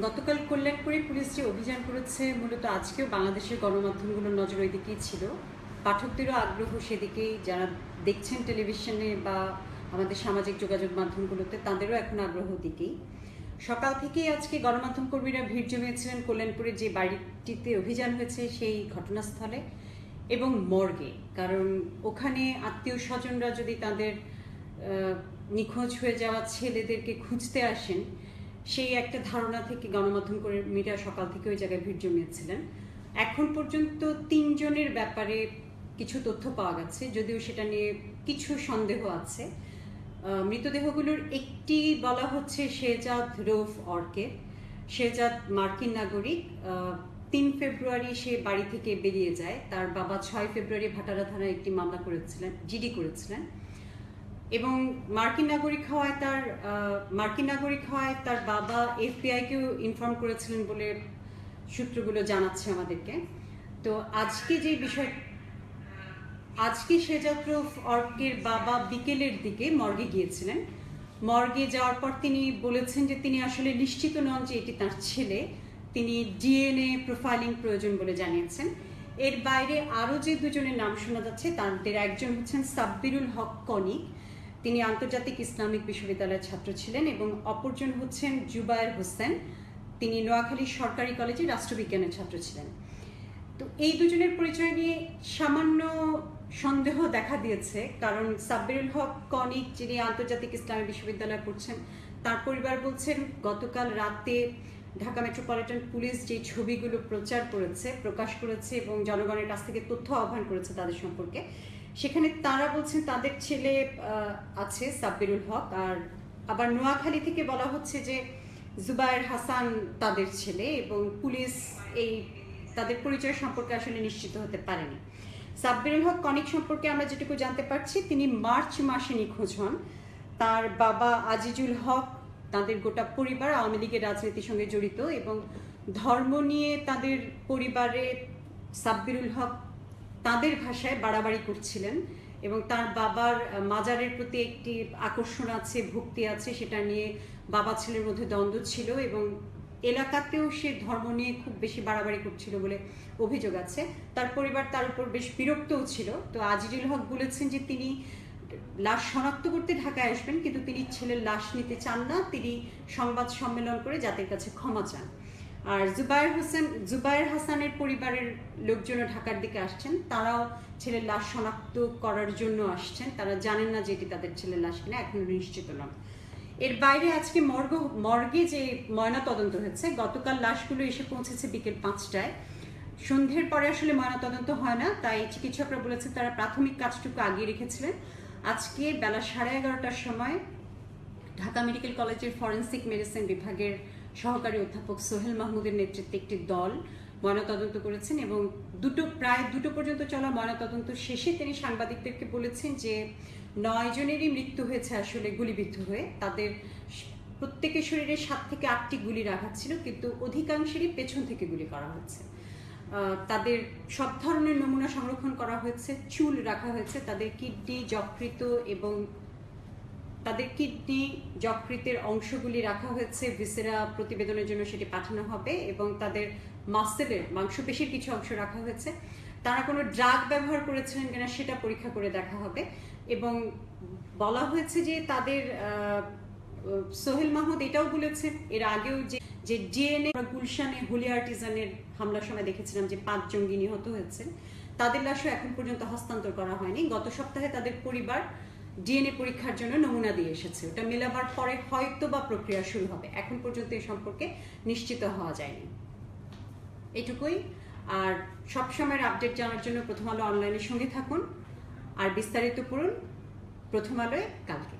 গতকাল কল্যাণপুরে পুলিশ যে অভিযান করেছে মূলত আজকেও বাংলাদেশের গণমাধ্যমগুলোর নজর ওই দিকেই ছিল। পাঠকদেরও আগ্রহ সেদিকেই, যারা দেখছেন টেলিভিশনে বা আমাদের সামাজিক যোগাযোগ মাধ্যমগুলোতে তাদেরও এখন আগ্রহ দিকেই। সকাল থেকেই আজকে গণমাধ্যম কর্মীরা ভিড় জমিয়েছিলেন কল্যাণপুরে যে বাড়িটিতে অভিযান হয়েছে সেই ঘটনাস্থলে এবং মর্গে, কারণ ওখানে আত্মীয় স্বজনরা যদি তাদের নিখোঁজ হয়ে যাওয়া ছেলেদেরকে খুঁজতে আসেন সেই একটা ধারণা থেকে গণমাধ্যম কর্মীরা সকাল থেকে ওই জায়গায় ভিড় জমিয়েছিলেন। এখন পর্যন্ত ৩ জনের ব্যাপারে কিছু তথ্য পাওয়া গেছে, যদিও সেটা নিয়ে কিছু সন্দেহ আছে। মৃতদেহগুলোর একটি বলা হচ্ছে শেহজাদ রৌফ অর্কে। শেহজাদ মার্কিন নাগরিক। ৩ ফেব্রুয়ারি সে বাড়ি থেকে বেরিয়ে যায়। তার বাবা ৬ ফেব্রুয়ারি ভাটারা থানায় একটি মামলা করেছিলেন, জিডি করেছিলেন, এবং মার্কিন নাগরিক হওয়ায় তার বাবা এফবিআইকেও ইনফর্ম করেছিলেন বলে সূত্রগুলো জানাচ্ছে আমাদেরকে। তো আজকে শেহজাদ রৌফ অর্কের বাবা বিকেলের দিকে মর্গে গিয়েছিলেন। মর্গে যাওয়ার পর তিনি বলেছেন যে তিনি আসলে নিশ্চিত নন যে এটি তার ছেলে। তিনি ডিএনএ প্রোফাইলিং প্রয়োজন বলে জানিয়েছেন। এর বাইরে আরও যে দুজনের নাম শোনা যাচ্ছে তাদের একজন হচ্ছেন সাব্বিরুল হক কনিক, তিনি আন্তর্জাতিক ইসলামিক বিশ্ববিদ্যালয়ের ছাত্র ছিলেন, এবং অপরজন হচ্ছেন জুবায়ের হোসেন, তিনি নোয়াখালী সরকারি কলেজে রাষ্ট্রবিজ্ঞানের ছাত্র ছিলেন। তো এই দুজনের পরিচয় নিয়ে সামান্য সন্দেহ দেখা দিয়েছে, কারণ সাব্বিরুল হক কনিক যিনি আন্তর্জাতিক ইসলামিক বিশ্ববিদ্যালয়ে পড়ছেন, তার পরিবার বলছেন গতকাল রাতে ঢাকা মেট্রোপলিটন পুলিশ যে ছবিগুলো প্রকাশ করেছে এবং জনগণের কাছ থেকে তথ্য আহ্বান করেছে তাদের সম্পর্কে, সেখানে তারা বলছেন তাদের ছেলে আছে সাব্বিরুল হক, আর আবার নোয়াখালী থেকে বলা হচ্ছে যে জুবায়ের হাসান তাদের ছেলে, এবং পুলিশ এই তাদের পরিচয় সম্পর্কে আসলে নিশ্চিত হতে পারেনি। সাব্বিরুল হক কনিক সম্পর্কে আমরা যেটুকু জানতে পারছি, তিনি মার্চ মাসে নিখোঁজ হন। তার বাবা আজিজুল হক, তাদের গোটা পরিবার আওয়ামী লীগের রাজনীতির সঙ্গে জড়িত, এবং ধর্ম নিয়ে তাদের পরিবারে সাব্বিরুল হক তাদের ভাষায় বাড়াবাড়ি করছিলেন, এবং তার বাবার মাজারের প্রতি একটি আকর্ষণ আছে, ভক্তি আছে, সেটা নিয়ে বাবা ছেলের মধ্যে দ্বন্দ্ব ছিল, এবং এলাকাতেও সে ধর্ম নিয়ে খুব বেশি বাড়াবাড়ি করছিল বলে অভিযোগ আছে। তার পরিবার তার উপর বেশ বিরক্তও ছিল। তো আজিজুল হক বলেছেন যে তিনি লাশ শনাক্ত করতে ঢাকায় আসবেন, কিন্তু তিনি ছেলের লাশ নিতে চান না, তিনি সংবাদ সম্মেলন করে জাতির কাছে ক্ষমা চান। আর জুবায়ের হাসানের পরিবারের লোকজনও ঢাকার দিকে আসছেন, তারাও ছেলের লাশ শনাক্ত করার জন্য আসছেন, তারা জানেন না যে এটি তাদের ছেলের লাশ কিনা, এখনো নিশ্চিত নন। এর বাইরে আজকে মর্গে যে ময়না তদন্ত হয়েছে, গতকাল লাশগুলো এসে পৌঁছেছে বিকেল 5টায়। সন্ধ্যের পরে আসলে ময়না তদন্ত হয় না, তাই চিকিৎসকরা বলেছে তারা প্রাথমিক কাজটুকু আগিয়ে রেখেছিলেন। আজকে বেলা 11:30টার সময় ঢাকা মেডিকেল কলেজের ফরেন্সিক মেডিসিন বিভাগের সহকারী অধ্যাপক সোহেল মাহমুদের নেতৃত্বে একটি দল ময়নাতদন্ত করেছেন, এবং প্রায় 2টো পর্যন্ত চলা ময়নাতদন্ত শেষে তিনি সাংবাদিকদেরকে বলেছেন যে 9 জনেরই মৃত্যু হয়েছে আসলে গুলিবিদ্ধ হয়ে। তাদের প্রত্যেকের শরীরে 7 থেকে 8টি গুলির আঘাত ছিল, কিন্তু অধিকাংশেরই পেছন থেকে গুলি করা হয়েছে। তাদের সব ধরনের নমুনা সংরক্ষণ করা হয়েছে, চুল রাখা হয়েছে, তাদের কিডনি যকৃতের অংশগুলি রাখা হয়েছে, ভিসেরা প্রতিবেদনের জন্য সেটি পাঠানো হবে, এবং তাদের মাংসপেশির কিছু অংশ রাখা হয়েছে। তারা কোনো ড্রাগ ব্যবহার করেছিলেন কিনা সেটা পরীক্ষা করে দেখা হবে, এবং বলা হয়েছে যে তাদের সোহেল মাহমুদ এটাও বলেছেন এর আগেও যে ডিএনএ গুলশানে হুলি আর্টিজানের হামলার সময় দেখেছিলাম যে 5 জঙ্গি নিহত হয়েছে, তাদের লাশও এখন পর্যন্ত হস্তান্তর করা হয়নি। গত সপ্তাহে তাদের পরিবার ডিএনএ পরীক্ষার জন্য নমুনা দিয়ে এসেছে, ওটা মেলাবার পরে হয়তো বা প্রক্রিয়া শুরু হবে। এখন পর্যন্ত এ সম্পর্কে নিশ্চিত হওয়া যায়নি। এটুকুই। আর সবসময়ের আপডেট জানার জন্য প্রথম আলো অনলাইনের সঙ্গে থাকুন, আর বিস্তারিত পড়ুন প্রথম আলোয় কালকে।